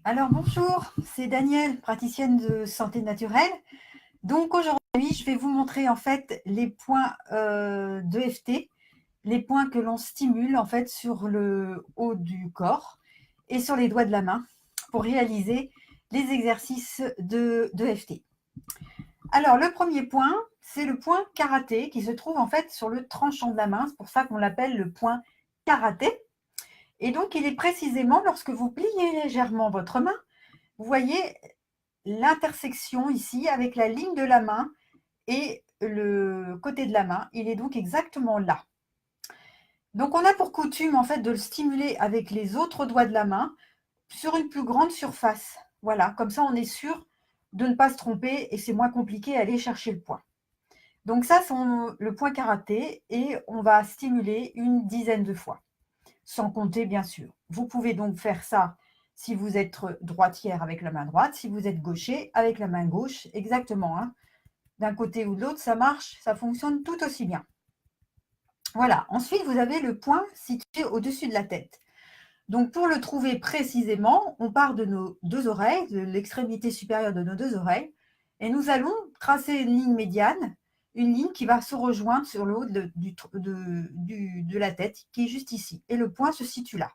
Alors bonjour, c'est Danielle, praticienne de santé naturelle. Donc aujourd'hui, je vais vous montrer en fait les points d'EFT, les points que l'on stimule en fait sur le haut du corps et sur les doigts de la main pour réaliser les exercices d'EFT. Alors le premier point, c'est le point karaté qui se trouve en fait sur le tranchant de la main. C'est pour ça qu'on l'appelle le point karaté. Et donc il est précisément lorsque vous pliez légèrement votre main, vous voyez l'intersection ici avec la ligne de la main et le côté de la main, il est donc exactement là. Donc on a pour coutume en fait de le stimuler avec les autres doigts de la main sur une plus grande surface. Voilà, comme ça on est sûr de ne pas se tromper et c'est moins compliqué à aller chercher le point. Donc ça c'est le point karaté et on va stimuler une dizaine de fois, sans compter bien sûr. Vous pouvez donc faire ça si vous êtes droitière avec la main droite, si vous êtes gaucher avec la main gauche, exactement. Hein. D'un côté ou de l'autre, ça marche, ça fonctionne tout aussi bien. Voilà. Ensuite, vous avez le point situé au-dessus de la tête. Donc, pour le trouver précisément, on part de nos deux oreilles, de l'extrémité supérieure de nos deux oreilles, et nous allons tracer une ligne médiane, une ligne qui va se rejoindre sur le haut de la tête, qui est juste ici. Et le point se situe là.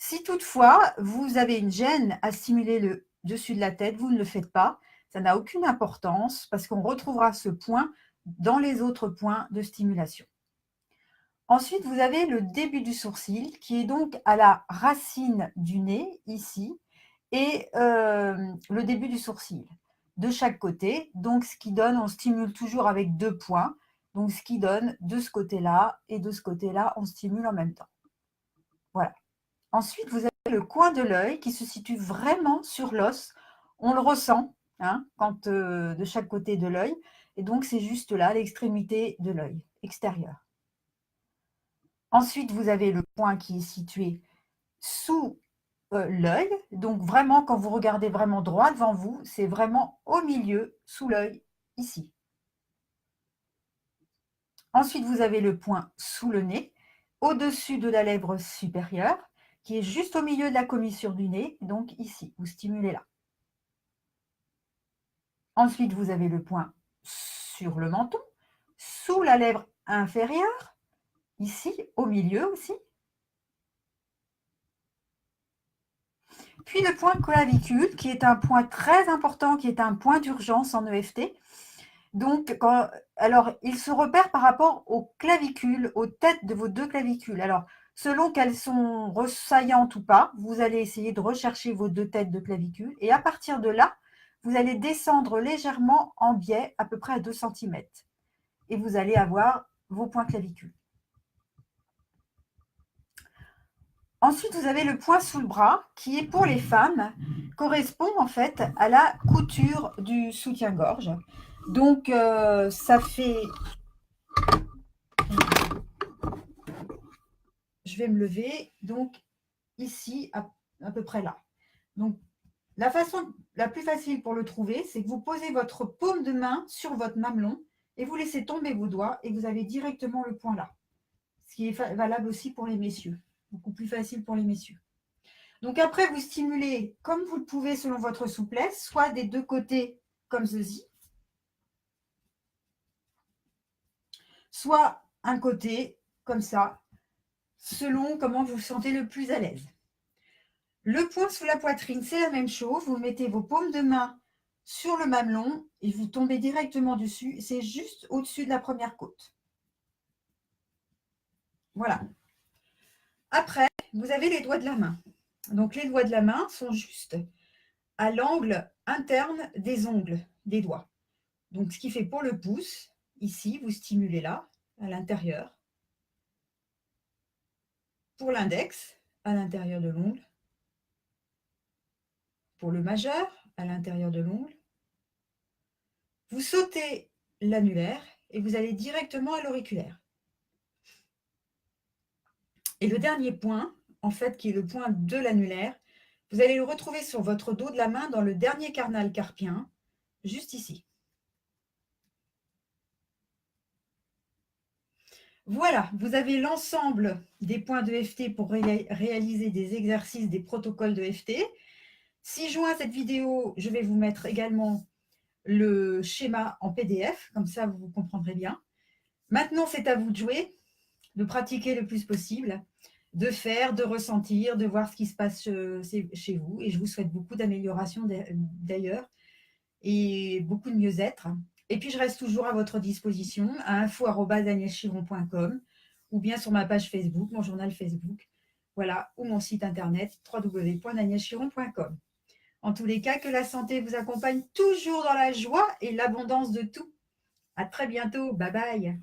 Si toutefois, vous avez une gêne à stimuler le dessus de la tête, vous ne le faites pas. Ça n'a aucune importance parce qu'on retrouvera ce point dans les autres points de stimulation. Ensuite, vous avez le début du sourcil qui est donc à la racine du nez, ici, et le début du sourcil de chaque côté. Donc, ce qui donne, on stimule toujours avec deux points. Donc, ce qui donne de ce côté-là et de ce côté-là, on stimule en même temps. Voilà. Ensuite, vous avez le coin de l'œil qui se situe vraiment sur l'os. On le ressent hein, de chaque côté de l'œil. Et donc, c'est juste là, l'extrémité de l'œil extérieur. Ensuite, vous avez le point qui est situé sous l'œil. Donc, vraiment, quand vous regardez vraiment droit devant vous, c'est vraiment au milieu, sous l'œil, ici. Ensuite, vous avez le point sous le nez, au-dessus de la lèvre supérieure, qui est juste au milieu de la commissure du nez, donc ici, vous stimulez là. Ensuite, vous avez le point sur le menton, sous la lèvre inférieure, ici, au milieu aussi. Puis le point clavicule, qui est un point très important, qui est un point d'urgence en EFT. Donc, alors, il se repère par rapport aux clavicules, aux têtes de vos deux clavicules. Alors, selon qu'elles sont saillantes ou pas, vous allez essayer de rechercher vos deux têtes de clavicules. Et à partir de là, vous allez descendre légèrement en biais, à peu près à 2 cm. Et vous allez avoir vos points clavicules. Ensuite, vous avez le point sous le bras, qui est pour les femmes, correspond en fait à la couture du soutien-gorge. Donc, ça fait... Je vais me lever, donc ici, à peu près là. Donc, la façon la plus facile pour le trouver, c'est que vous posez votre paume de main sur votre mamelon et vous laissez tomber vos doigts et vous avez directement le point là. Ce qui est valable aussi pour les messieurs. Beaucoup plus facile pour les messieurs. Donc après, vous stimulez comme vous le pouvez selon votre souplesse, soit des deux côtés comme ceci, soit un côté comme ça, selon comment vous vous sentez le plus à l'aise. Le point sous la poitrine, c'est la même chose. Vous mettez vos paumes de main sur le mamelon et vous tombez directement dessus. C'est juste au-dessus de la première côte. Voilà. Après, vous avez les doigts de la main. Donc, les doigts de la main sont juste à l'angle interne des ongles des doigts. Donc, ce qui fait pour le pouce, ici, vous stimulez là, à l'intérieur. Pour l'index, à l'intérieur de l'ongle. Pour le majeur, à l'intérieur de l'ongle. Vous sautez l'annulaire et vous allez directement à l'auriculaire. Et le dernier point, en fait, qui est le point de l'annulaire, vous allez le retrouver sur votre dos de la main dans le dernier canal carpien, juste ici. Voilà, vous avez l'ensemble des points de FT pour réaliser des exercices, des protocoles de FT. Si joint à cette vidéo, je vais vous mettre également le schéma en PDF, comme ça vous comprendrez bien. Maintenant, c'est à vous de jouer, de pratiquer le plus possible, de faire, de ressentir, de voir ce qui se passe chez vous. Et je vous souhaite beaucoup d'amélioration d'ailleurs et beaucoup de mieux-être. Et puis, je reste toujours à votre disposition à info@danielchiron.com ou bien sur ma page Facebook, mon journal Facebook, voilà, ou mon site internet www.danielchiron.com. En tous les cas, que la santé vous accompagne toujours dans la joie et l'abondance de tout. À très bientôt. Bye bye.